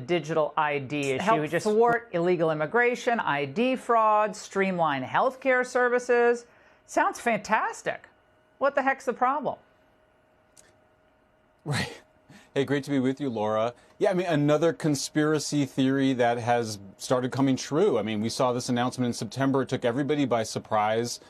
digital ID issue. Help Just thwart illegal immigration, ID fraud, streamline healthcare services. Sounds fantastic. What the heck's the problem? Right. Hey, great to be with you, Laura. Yeah, I mean, another conspiracy theory that has started coming true. I mean, we saw this announcement in September. It took everybody by surprise.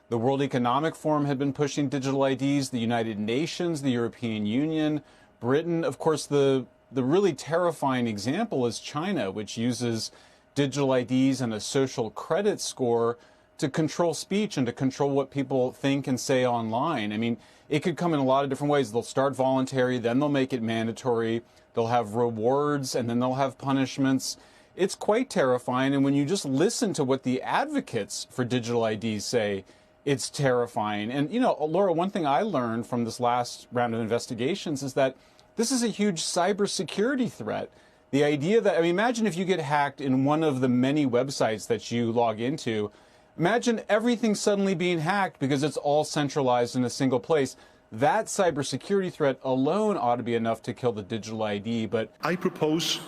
The World Economic Forum had been pushing digital IDs, the United Nations, the European Union, Britain. Of course, the really terrifying example is China, which uses digital IDs and a social credit score to control speech and to control what people think and say online. I mean, it could come in a lot of different ways. They'll start voluntary, then they'll make it mandatory. They'll have rewards, and then they'll have punishments. It's quite terrifying. And when you just listen to what the advocates for digital IDs say, it's terrifying. And, you know, Laura, one thing I learned from this last round of investigations is that this is a huge cybersecurity threat. The idea that, I mean, imagine if you get hacked in one of the many websites that you log into. Imagine everything suddenly being hacked because it's all centralized in a single place. That cybersecurity threat alone ought to be enough to kill the digital ID. But I propose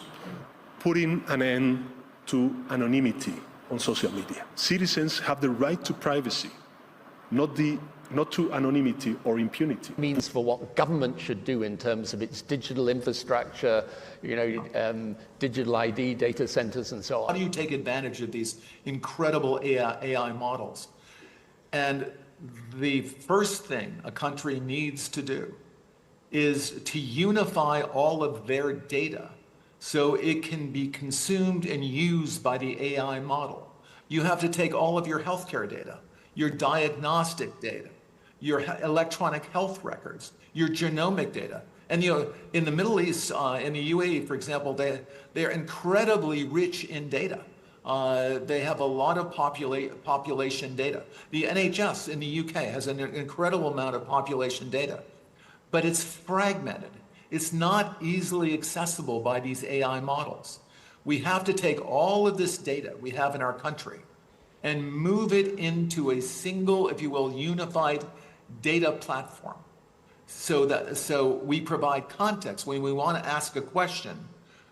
putting an end to anonymity on social media. Citizens have the right to privacy, not to anonymity or impunity. Means for what government should do in terms of its digital infrastructure, digital ID data centers and so on. How do you take advantage of these incredible AI models? And the first thing a country needs to do is to unify all of their data so it can be consumed and used by the AI model. You have to take all of your healthcare data, your diagnostic data, your electronic health records, your genomic data. And in the Middle East, in the UAE, for example, they're incredibly rich in data. They have a lot of population data. The NHS in the UK has an incredible amount of population data, but it's fragmented. It's not easily accessible by these AI models. We have to take all of this data we have in our country and move it into a single, if you will, unified data platform. So we provide context. When we want to ask a question,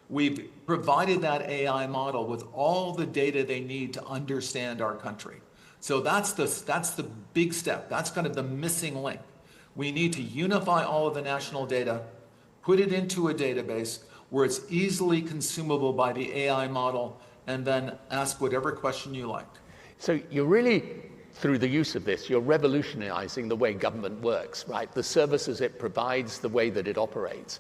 we've provided that AI model with all the data they need to understand our country. So that's the big step. That's kind of the missing link. We need to unify all of the national data, put it into a database where it's easily consumable by the AI model, and then ask whatever question you like. So you're really, through the use of this, you're revolutionizing the way government works, right? The services it provides, the way that it operates.